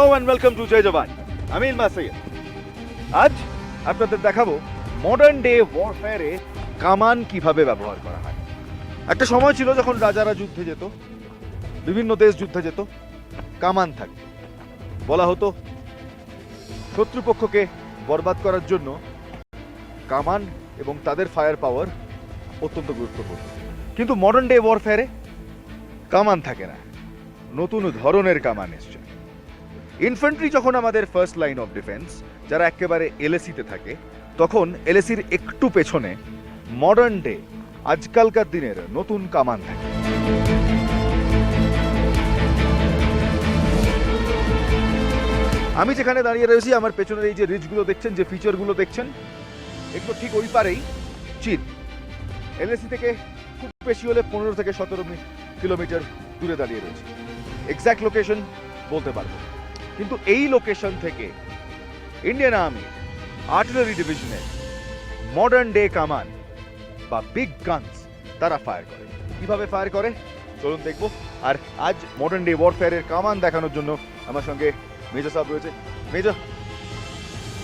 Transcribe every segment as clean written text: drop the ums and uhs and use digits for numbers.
Hello and welcome to Jai জওয়ান। আমি ইলমা সৈয়দ। আজ আপনাদের দেখাবো মডার্ন ডে ওয়ারফেয়ারে কামান কিভাবে ব্যবহার করা হয়। একটা সময় ছিল যখন রাজারা যুদ্ধে যেত, বিভিন্ন দেশ যুদ্ধে যেত, কামান থাকত। বলা হতো শত্রুপক্ষকে বরবাদ করার জন্য কামান এবং তাদের ফায়ার পাওয়ার অত্যন্ত গুরুত্বপূর্ণ। কিন্তু মডার্ন ডে ওয়ারফেয়ারে কামান থাকে না, নতুন ধরনের কামান এসছে। ইনফ্যান্ট্রি যখন আমাদের ফার্স্ট লাইন অফ ডিফেন্স, যারা একেবারে এলএসিতে থাকে, তখন এলএসির একটু পেছনে মডার্ন ডে আজকালকার দিনের নতুন কামান থাকে। আমি যেখানে দাঁড়িয়ে রয়েছি, আমার পেছনের এই যে রিজগুলো দেখছেন, যে ফিচারগুলো দেখছেন, এগুলো ঠিক ওই পারেই চীন। এলএসি থেকে খুব বেশি হলে 15 থেকে 17 কিলোমিটার দূরে দাঁড়িয়ে রয়েছে। এক্স্যাক্ট লোকেশন বলতে পারবো, কিন্তু এই লোকেশন থেকে ইন্ডিয়ান আর্মি আর্টিলারি ডিভিশনের মডার্ন ডে কামান বা বিগ গানস তারা ফায়ার করে। কিভাবে ফায়ার করে চলুন দেখবো। আর আজ মডার্ন ডে ওয়ারফেয়ারের কামান দেখানোর জন্য আমার সঙ্গে মেজর সাহেব রয়েছে। Major,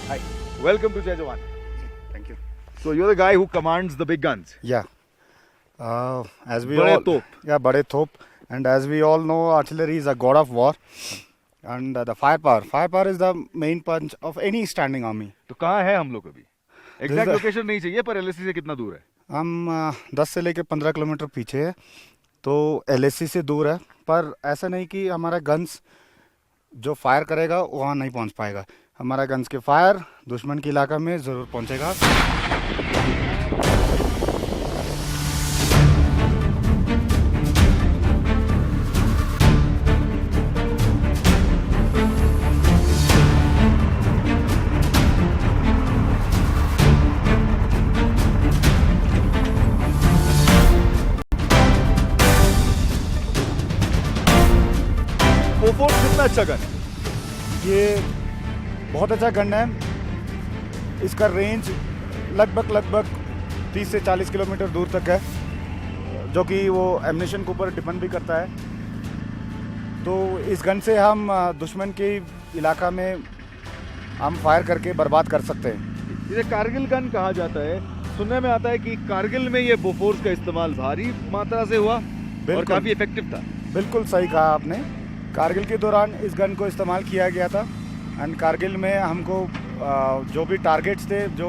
hi, welcome to Jai Jawan. Thank you. So you're the guy who commands the big guns. Yeah. As we Bade all top. Yeah, Bade Top. And as we all know, artillery is a god of war. And the firepower is the main punch of any standing army. तो कहाँ है हम लोग अभी? Exact the- location नहीं चाहिए, पर LSC से कितना दूर है? हम 10 से लेकर 15 किलोमीटर पीछे है, तो एलएससी से दूर है। पर ऐसा नहीं कि हमारा गन्स जो फायर करेगा वहाँ नहीं पहुँच पाएगा। हमारा गन्स के फायर दुश्मन के इलाका में ज़रूर पहुँचेगा। पोफोर्स कितना अच्छा गन है? ये बहुत अच्छा गन है। इसका रेंज लगभग 30 से 40 किलोमीटर दूर तक है, जो कि वो एमिनेशन के ऊपर डिपेंड भी करता है। तो इस गन से हम दुश्मन के इलाका में हम फायर करके बर्बाद कर सकते हैं। इसे कारगिल गन कहा जाता है। सुनने में आता है कि कारगिल में ये बोफोर्स का इस्तेमाल भारी मात्रा से हुआ और बिल्कुल। काफी इफेक्टिव था। बिल्कुल सही कहा आपने। कारगिल के दौरान इस गन को इस्तेमाल किया गया था। एंड कारगिल में हमको जो भी टारगेट्स थे, जो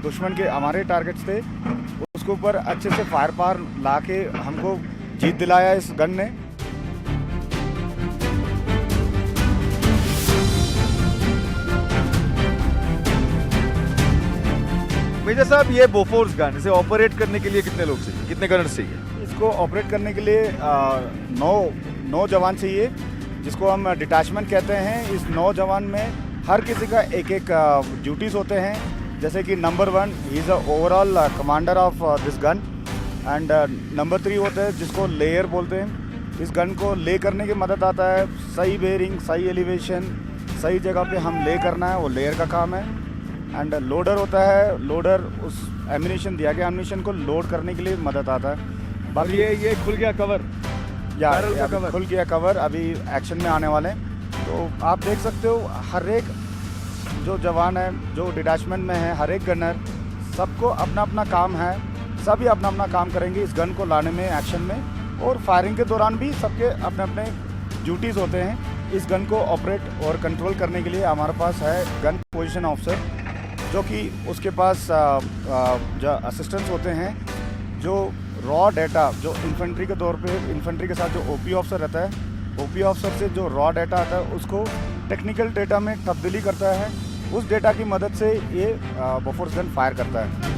दुश्मन के हमारे टारगेट्स थे, उसके ऊपर अच्छे से फायर पावर ला के हमको जीत दिलाया इस गन ने। मेजर साहब, ये बोफोर्स गन, इसे ऑपरेट करने के लिए कितने लोग चाहिए, कितने गनर्स चाहिए? इसको ऑपरेट करने के लिए 9 जवान चाहिए, जिसको हम डिटैचमेंट कहते हैं। इस 9 जवान में हर किसी का एक ड्यूटीज़ होते हैं। जैसे कि number 1 he is a overall commander of this gun. And number 3 होते हैं जिसको लेयर बोलते हैं। इस गन को ले करने की मदद आता है। सही बेयरिंग, सही एलिवेशन, सही जगह पे हम ले करना है, वो लेयर का काम है। एंड लोडर होता है। लोडर उस एमिनेशन दिया गया एमिनेशन को लोड करने के लिए मदद आता है। और बाकी ये खुल गया कवर, या बैरल का अभी कवर। खुल गया कवर, अभी एक्शन में आने वाले हैं। तो आप देख सकते हो हर एक जो जवान है, जो डिटैचमेंट में है, हर एक गनर, सबको अपना अपना काम है। सभी अपना अपना काम करेंगे इस गन को लाने में, एक्शन में। और फायरिंग के दौरान भी सबके अपने अपने ड्यूटीज़ होते हैं। इस गन को ऑपरेट और कंट्रोल करने के लिए हमारे पास है गन पोजीशन ऑफिसर, जो कि उसके पास जो असिस्टेंट्स होते हैं, जो रॉ डाटा, जो इन्फेंट्री के तौर पे इन्फेंट्री के साथ जो ओपी ऑफिसर रहता है, ओपी ऑफिसर से जो रॉ डाटा आता है उसको टेक्निकल डेटा में तब्दीली करता है। उस डेटा की मदद से ये बोफोर्स गन फायर करता है।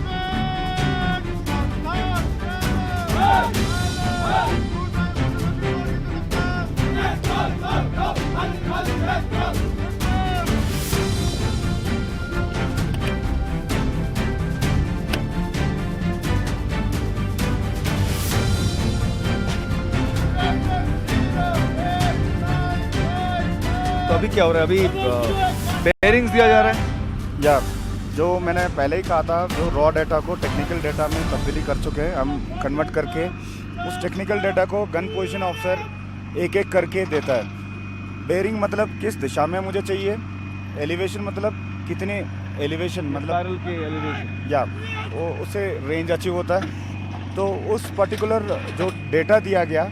तो अभी क्या हो रहा है? अभी बेयरिंग्स दिया जा रहा है। या जो मैंने पहले ही कहा था, जो रॉ डाटा को टेक्निकल डेटा में तब्दीली कर चुके हैं हम, कन्वर्ट करके उस टेक्निकल डेटा को गन पोजीशन ऑफिसर एक एक करके देता है। बेयरिंग मतलब किस दिशा में मुझे चाहिए, एलिवेशन मतलब कितने एलिवेशन मतलब बैरल के एलिवेशन या वो उससे रेंज अचीव होता है। तो उस पर्टिकुलर जो डेटा दिया गया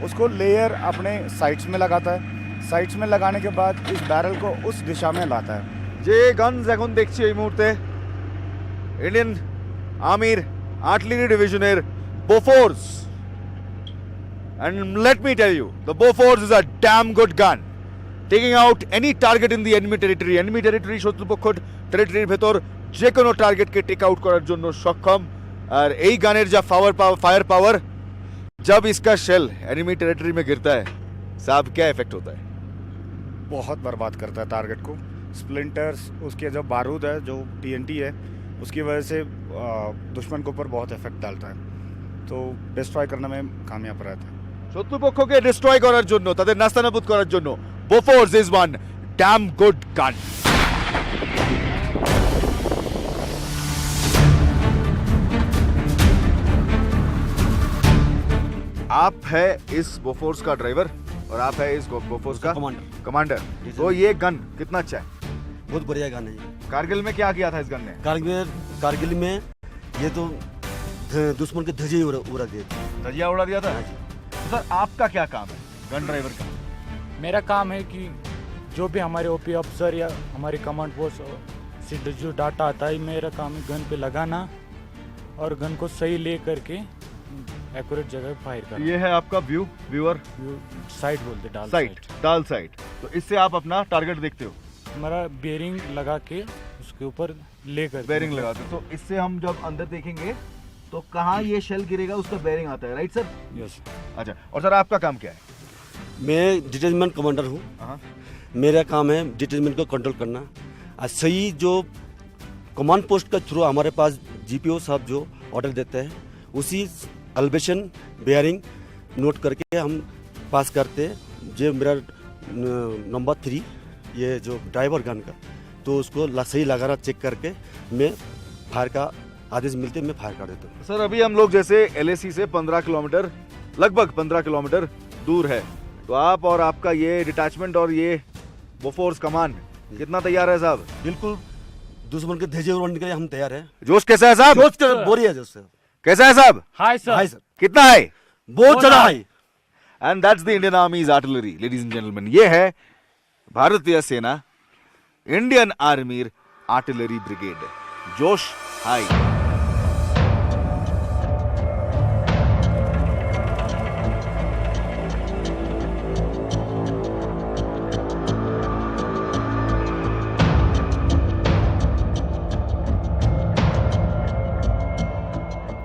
उसको लेयर अपने साइट्स में लगाता है, साइट्स में लगाने के बाद इस बैरल को उस दिशा में लाता है। যে গানস এখন দেখছি এই মুহূর্তে ইন্ডিয়ান আর্মির আর্টিলারি ডিভিশনের Bofors, and let me tell you, the Bofors is a damn good gun, taking out any target in the enemy territory. enemy territory শত্রুপক্ষের টেরিটরির ভেতর যে কোনো টার্গেটকে টেক আউট করার জন্য সক্ষম। আর এই গানের যা फायर पावर, जब इसका शेल एनिमी टेरिटरी में गिरता है साहब क्या इफेक्ट होता है? बहुत बर्बाद करता है टारगेट को। स्प्लिंटर्स, उसके जो बारूद है, जो TNT है, उसकी वजह से दुश्मन के ऊपर बहुत इफेक्ट डालता है, तो डिस्ट्रॉय करने में कामयाब रहता है। শত্রুপক্ষকে ডিস্ট্রয় করার জন্য, তাদের নাস্তানাবুদ করার জন্য Bofors is one dam good গান। आप है इस बोफोर्स का ड्राइवर और आप है इस बोफोर्स का कमांडर। तो ये गन कितना अच्छा है? बहुत बढ़िया गाना है। कारगिल में क्या किया था इस गन ने? कारगिल में ये तो दुश्मन के धजे उड़ा दिए थे। धजिया उड़ा दिया था। सर आपका क्या काम है गन ड्राइवर का? मेरा काम है कि जो भी हमारे ओपी अफसर या हमारे कमांड पोस्ट से जो डाटा आता है, मेरा काम है गन पे लगाना और गन को सही ले करके एक्यूरेट जगह पे फायर करना। ये है आपका व्यूअर साइट बोलते, डाल डाल साइट। तो इससे आप अपना टारगेट देखते हो? हमारा बेरिंग लगा के उसके ऊपर लेकर बेरिंग लगाते हो। तो इससे हम जब अंदर देखेंगे तो कहाँ ये शेल गिरेगा उसका बेरिंग आता है, राइट सर? यस। अच्छा, और सर आपका काम क्या है? मैं डिटेचमेंट कमांडर हूँ। मेरा काम है डिटेचमेंट को कंट्रोल करना और सही जो कमांड पोस्ट का थ्रू हमारे पास GPO साहब जो ऑर्डर देते हैं उसी एलिवेशन बेयरिंग नोट करके हम पास करते हैं। जो मेरा नंबर 3 ये जो ड्राइवर गन का, तो उसको सही लगाना चेक करके मैं फायर का आदेश मिलते मैं फायर कर देता हूँ। सर अभी हम लोग जैसे LAC से 15 किलोमीटर, लगभग 15 किलोमीटर दूर है, तो आप और आपका ये डिटैचमेंट और ये बोफोर्स कमान कितना तैयार है साहब? बिल्कुल दुश्मन के धजे उड़ाने के लिए हम तैयार हैं। जोश कैसा है साहब? जोश बोरी है जोश। कैसा है साहब? Hi sir. Hi sir. कितना है? बहुत ज्यादा है। And that's the Indian आर्मीज artillery, ladies and gentleman. ये है भारतीय सेना, इंडियन आर्मी आर्टिलरी ब्रिगेड। जोश हाई।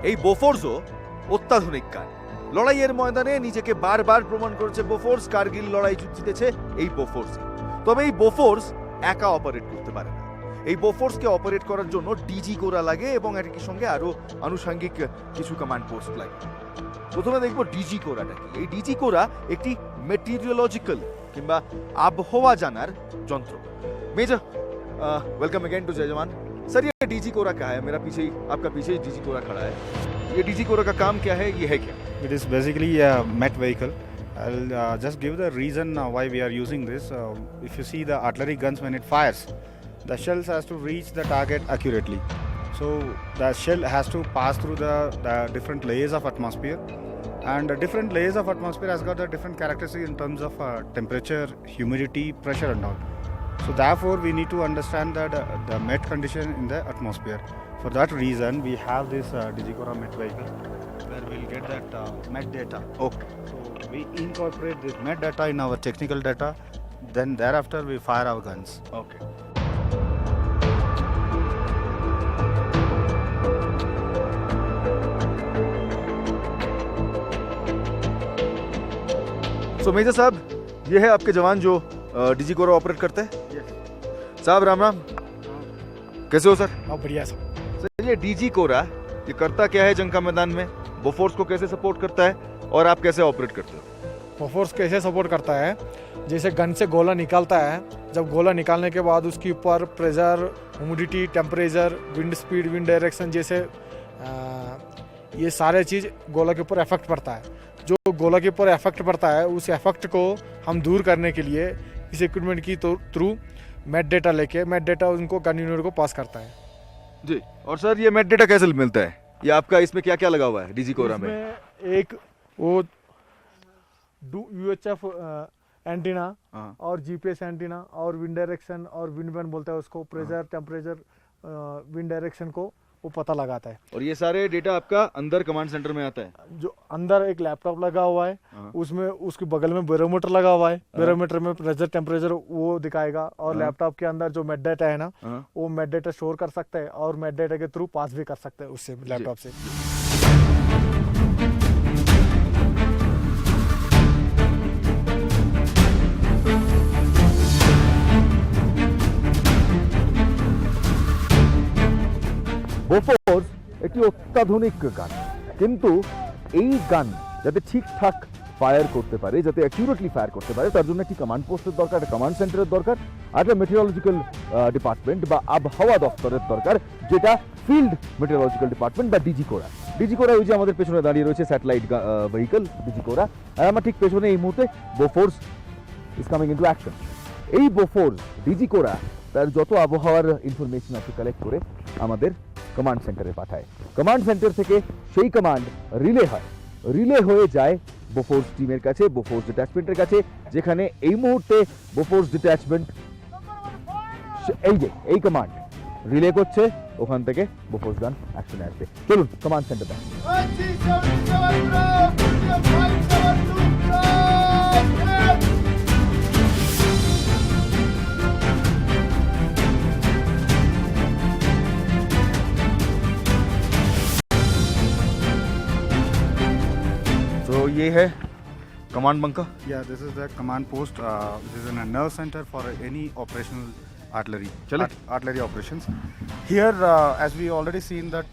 এই বোফোর্সও অত্যাধুনিক গান। লড়াইয়ের ময়দানে নিজেকে বারবার প্রমাণ করেছে বোফোর্স। কার্গিল লড়াই জিতেছে এই বোফোর্স। তবে এই বোফোর্স একা অপারেট করতে পারে না। এই বোফোর্সকে অপারেট করার জন্য ডিজি কোরা লাগে এবং এর সঙ্গে আরো আনুষঙ্গিক কিছু কমান্ড পোস্ট লাগে। প্রথমে দেখব ডিজি কোরাটা কি। এই ডিজি কোরা একটি মেটেরিওলজিক্যাল কিংবা আবহাওয়া জানার যন্ত্র। মেজর वेलकम अगेन टू जय जवान। सर ये डीजी कोरा क्या है? मेरा पीछे ही, आपका पीछे ही डीजी कोरा खड़ा है। ये डीजी कोरा का काम क्या है, ये है क्या? It is basically a MET vehicle. I'll just give the reason why we are using this. If you see the artillery guns, when it fires, the shells has to reach the target accurately. So the shell has to pass through the different layers of atmosphere, and different layers of atmosphere has got the different characteristics in terms of temperature, humidity, pressure and all. So therefore we need to understand that the MET condition in the atmosphere. For that reason we have this DigiCora MET vehicle where we'll get that MET data. Okay. So we incorporate this MET data in our technical data, then thereafter we fire our guns. Okay. So major साहब, ये है आपके जवान जो DG कोरा operate करते हैं। साहब राम राम, कैसे हो सर? बहुत बढ़िया सर। सर ये डीजी कोरा ये करता क्या है जंग का मैदान में? बोफोर्स को कैसे सपोर्ट करता है और आप कैसे ऑपरेट करते हो? बोफोर्स कैसे सपोर्ट करता है, जैसे गन से गोला निकालता है, जब गोला निकालने के बाद उसके ऊपर pressure, humidity, temperature, wind speed, wind direction जैसे ये सारे चीज़ गोला के ऊपर इफेक्ट पड़ता है। जो गोला के ऊपर इफेक्ट पड़ता है उस इफेक्ट को हम दूर करने के लिए इस इक्विपमेंट की थ्रू मैट डेटा लेके मैट डेटा उनको गन यूनिट को पास करता है। जी। और सर ये मैट डेटा कैसे मिलता है? ये आपका इसमें क्या क्या लगा हुआ है डीजी कोरा में? इसमें एक वो UHF एंटीना हाँ। और GPS एंटीना और विंड डायरेक्शन और विंड बैंड बोलता है उसको, प्रेशर टेम्परेचर विंड डायरेक्शन को वो पता लगाता है। और ये सारे डेटा आपका अंदर कमांड सेंटर में आता है? जो अंदर एक लैपटॉप लगा हुआ है, उसमें उसके बगल में बैरोमीटर लगा हुआ है, बैरोमीटर में प्रेशर टेम्परेचर वो दिखाएगा और लैपटॉप के अंदर जो मैट डेटा है ना वो मैट डेटा स्टोर कर सकता है और मैट डेटा के थ्रू पास भी कर सकते हैं उससे लैपटॉप से। বোফোর্স একটি অত্যাধুনিক গান, কিন্তু এই গান যাতে ঠিকঠাক ফায়ার করতে পারে, যাতে অ্যাকিউরেটলি ফায়ার করতে পারে, তার জন্য একটি কমান্ড পোস্টের দরকার, একটা কমান্ড সেন্টারের দরকার, আর একটা মেটিওরোলজিক্যাল ডিপার্টমেন্ট বা আবহাওয়া দপ্তরের দরকার, যেটা ফিল্ড মেটিওরোলজিক্যাল ডিপার্টমেন্ট বা ডিজি কোরা। ডিজি কোরা ওই যে আমাদের পেছনে দাঁড়িয়ে রয়েছে স্যাটেলাইট ভেহিকল ডিজি কোরা, আর আমার ঠিক পেছনে এই মুহূর্তে Bofors is coming into action. এই বোফোর্স ডিজি কোরা তার যত আবহাওয়ার ইনফরমেশন আছে কালেক্ট করে আমাদের কমান্ড সেন্টারে পাঠায়। কমান্ড সেন্টার থেকে সেই কমান্ড রিলে হয়, রিলে হয়ে যায় বোফোর্স টিমের কাছে, বোফোর্স ডিট্যাচমেন্টের কাছে, যেখানে এই মুহূর্তে বোফোর্স ডিট্যাচমেন্ট এই যে এই কমান্ড রিলে করছে, ওখান থেকে বোফোর্স গান অ্যাকশনে আসবে। চলুন কমান্ড সেন্টারে। तो ये है command bunker. Yeah, this is the command post. This is a nerve center for any operational artillery. Chale. Artillery operations. Here, as we already seen that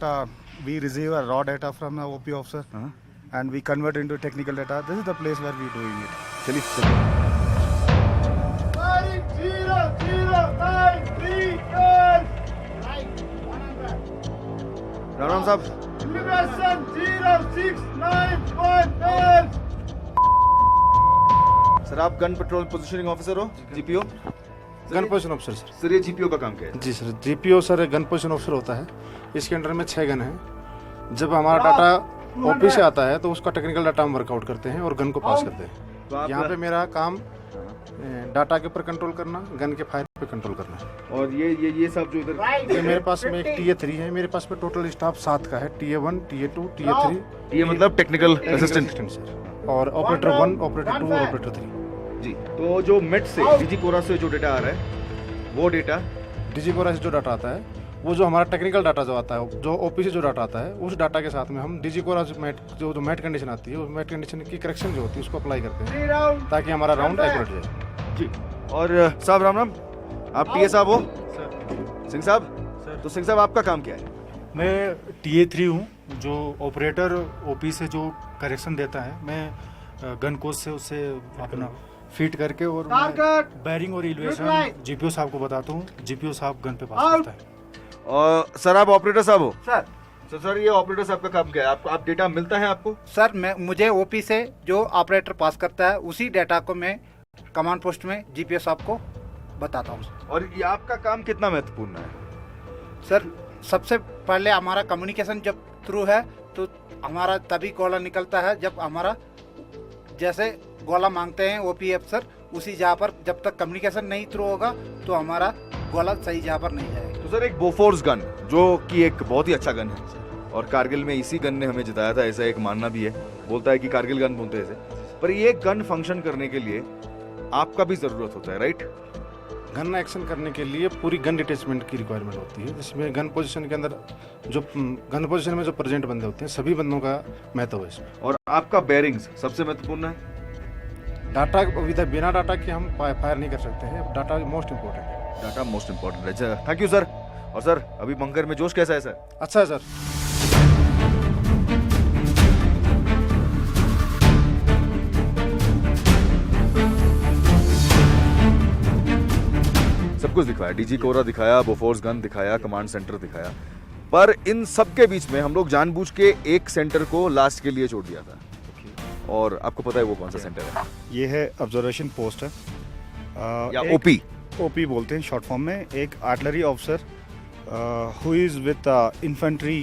we receive a raw data from the OP officer and we convert into technical data. This is the place where we doing it. चलिए राम राम साहब। Sir आप gun petrol positioning officer हो, GPO? Gun position officer sir. Sir ये GPO का काम क्या है? जी sir, GPO sir gun position officer होता है। इसके अंडर में 6 गन है। जब हमारा डाटा ओपी से आता है तो उसका टेक्निकल डाटा हम वर्कआउट करते हैं और गन को पास करते हैं। तो आप यहाँ पे मेरा काम डाटा के ऊपर कंट्रोल करना, गन के फायर पे कंट्रोल करना। और ये सब जो इधर ये मेरे पास में एक TA3 है। मेरे पास में टोटल स्टाफ 7 का है, TA1, TA2, TA3। ये मतलब टेक्निकल असिस्टेंट सर, और ऑपरेटर 1, ऑपरेटर 2 और ऑपरेटर 3। जी। तो जो मेट से डीजी कोरा से जो डेटा आ रहा है वो डेटा डीजी कोरा से जो डाटा आता है वो जो हमारा टेक्निकल डाटा जो आता है, जो ओपी से जो डाटा आता है, उस डाटा के साथ में हम डीजी कोरा जो मैट कंडीशन आती है, उस मैट कंडीशन की करेक्शन जो होती है उसको अप्लाई करते हैं ताकि हमारा राउंड एक्यूरेट जाए। जी। और साहब राम राम, आप टीए साहब हो? सिंह साहब सर। तो सिंह साहब आपका काम क्या है? मैं TA3 हूँ, जो ऑपरेटर ओपी से जो करेक्शन देता है, मैं गन कोच से उससे अपना फिट करके और बैरिंग और इलेवेशन जीपीओ साहब को बताता हूँ। जीपीओ साहब गन पे पास करता है। और सर आप ऑपरेटर साहब हो? सर। सर ये ऑपरेटर साहब का काम क्या है? आप डेटा मिलता है आपको? सर मुझे ओपी से जो ऑपरेटर पास करता है उसी डेटा को मैं कमांड पोस्ट में जीपीओ साहब को बताता हूँ। और ये आपका काम कितना महत्वपूर्ण है? सर सबसे पहले हमारा कम्युनिकेशन जब थ्रू है तो हमारा तभी गोला निकलता है जब हमारा जैसे गोला मांगते हैं ओपी अफसर, उसी जगह पर जब तक कम्युनिकेशन नहीं थ्रू होगा तो हमारा गोला सही जगह पर नहीं जाएगा। तो सर एक बोफोर्स गन जो कि एक बहुत ही अच्छा गन है और कारगिल में इसी गन ने हमें जिताया था, ऐसा एक मानना भी है। बोलता है कि कारगिल गन बोलते हैं ऐसे, पर ये गन फंक्शन करने के लिए आपका भी जरूरत होता है, राइट? गन एक्शन करने के लिए पूरी गन डिटैचमेंट की रिक्वायरमेंट होती है, जिसमें गन पोजीशन के अंदर जो गन पोजीशन में जो प्रेजेंट बंदे होते हैं सभी बंदों का महत्व है इसमें। और आपका बेयरिंग्स सबसे महत्वपूर्ण है। डाटा बिना डाटा के हम फायर नहीं कर सकते हैं। डाटा मोस्ट इम्पोर्टेंट है। डाटा मोस्ट इम्पोर्टेंट है। Thank you sir. और सर अभी बंकर में जोश कैसा है सर? अच्छा है सर। सब कुछ दिखाया, डीजी कोरा दिखाया, बोफोर्स गन दिखाया, कमांड सेंटर दिखाया, पर इन सब के बीच में हम लोग जानबूझ के एक सेंटर को लास्ट के लिए छोड़ दिया था। और आपको पता है वो कौन सा सेंटर है? ये है ऑब्जर्वेशन पोस्ट है या एक- ओपी? ओपी बोलते हैं शॉर्ट फॉर्म में। एक artillery officer who is with infantry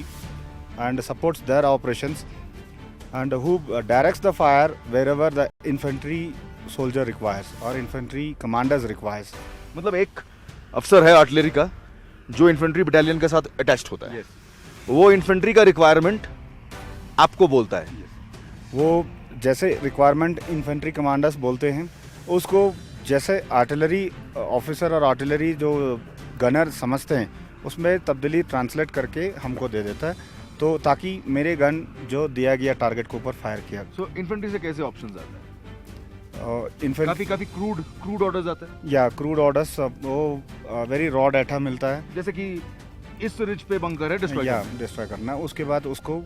and supports their operations and who directs the fire wherever the infantry soldier requires और इन्फेंट्री कमांडर्स रिक्वायर्स। मतलब एक अफसर है आर्टिलरी का जो इन्फेंट्री बटालियन के साथ अटैच्ड होता है। वो इन्फेंट्री का रिक्वायरमेंट आपको बोलता है। वो जैसे रिक्वायरमेंट इन्फेंट्री कमांडर्स बोलते हैं उसको जैसे आर्टिलरी ऑफिसर और आर्टिलरी जो गनर समझते हैं उसमें तब्दीली ट्रांसलेट करके हमको दे देता है, तो ताकि मेरे गन जो दिया गया टारगेट के ऊपर फायर किया। सो इन्फेंट्री से कैसे ऑप्शंस आते हैं? इन्फेंट्री काफी क्रूड ऑर्डर्स आते हैं, या क्रूड ऑर्डर्स वो वेरी रॉ डाटा मिलता है जैसे कि इस रिज पे बंकर है, डिस्ट्रॉय या डिस्ट्रॉय करना। उसके बाद उसको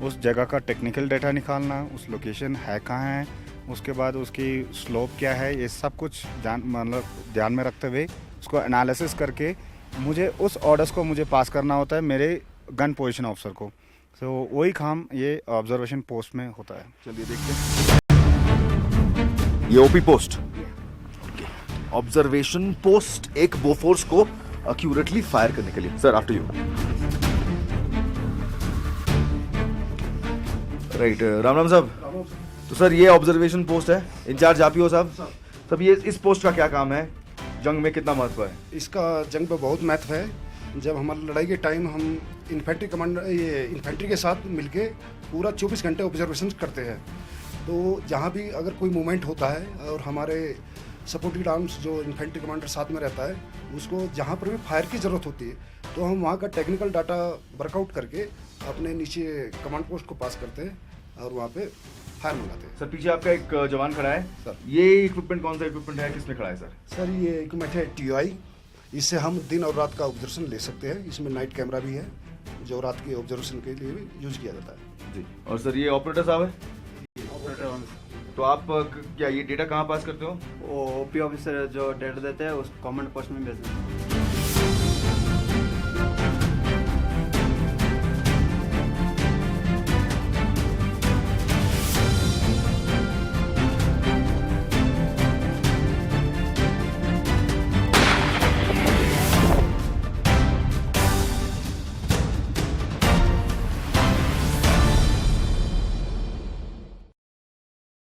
उस जगह का टेक्निकल डाटा निकालना, उस लोकेशन है कहाँ है, उसके बाद उसकी स्लोप क्या है, ये सब कुछ मतलब ध्यान में रखते हुए उसको एनालिसिस करके मुझे उस ऑर्डर्स को मुझे पास करना होता है मेरे गन पोजीशन ऑफिसर को। तो वही काम ये ऑब्जर्वेशन पोस्ट में होता है। चलिए देखते हैं। ये ओपी पोस्ट, ऑब्जर्वेशन पोस्ट, एक बोफोर्स को एक्यूरेटली फायर करने के लिए। Sir after you. Right, Ram Ram साहब। तो सर ये ऑब्जर्वेशन पोस्ट है, इंचार्ज आप ही हो साहब? सब ये इस पोस्ट का क्या काम है, जंग में कितना महत्व है? इसका जंग पे बहुत महत्व है। जब हमारी लड़ाई के टाइम हम इन्फेंट्री कमांडर ये इन्फेंट्री के साथ मिलके पूरा 24 घंटे ऑब्जर्वेशन करते हैं। तो जहाँ भी अगर कोई मूवमेंट होता है और हमारे सपोर्टिंग आर्म्स जो इन्फेंट्री कमांडर साथ में रहता है उसको जहाँ पर भी फायर की ज़रूरत होती है तो हम वहाँ का टेक्निकल डाटा वर्कआउट करके अपने नीचे कमांड पोस्ट को पास करते हैं और वहाँ पे फायर मंगाते हैं। सर पीछे आपका एक जवान खड़ा है सर। ये इक्विपमेंट कौन सा इक्विपमेंट है, किसमें खड़ा है सर? सर ये इक्विपमेंट है TI। इससे हम दिन और रात का ऑब्जर्वेशन ले सकते हैं। इसमें नाइट कैमरा भी है जो रात के ऑब्जर्वेशन के लिए भी यूज किया जाता है। जी। और सर ये ऑपरेटर साहब है? तो आप क्या ये डेटा कहाँ पास करते हो? वो ओपी ऑफिसर जो डेटा देते हैं उस कमांड पोस्ट में भेजते हैं।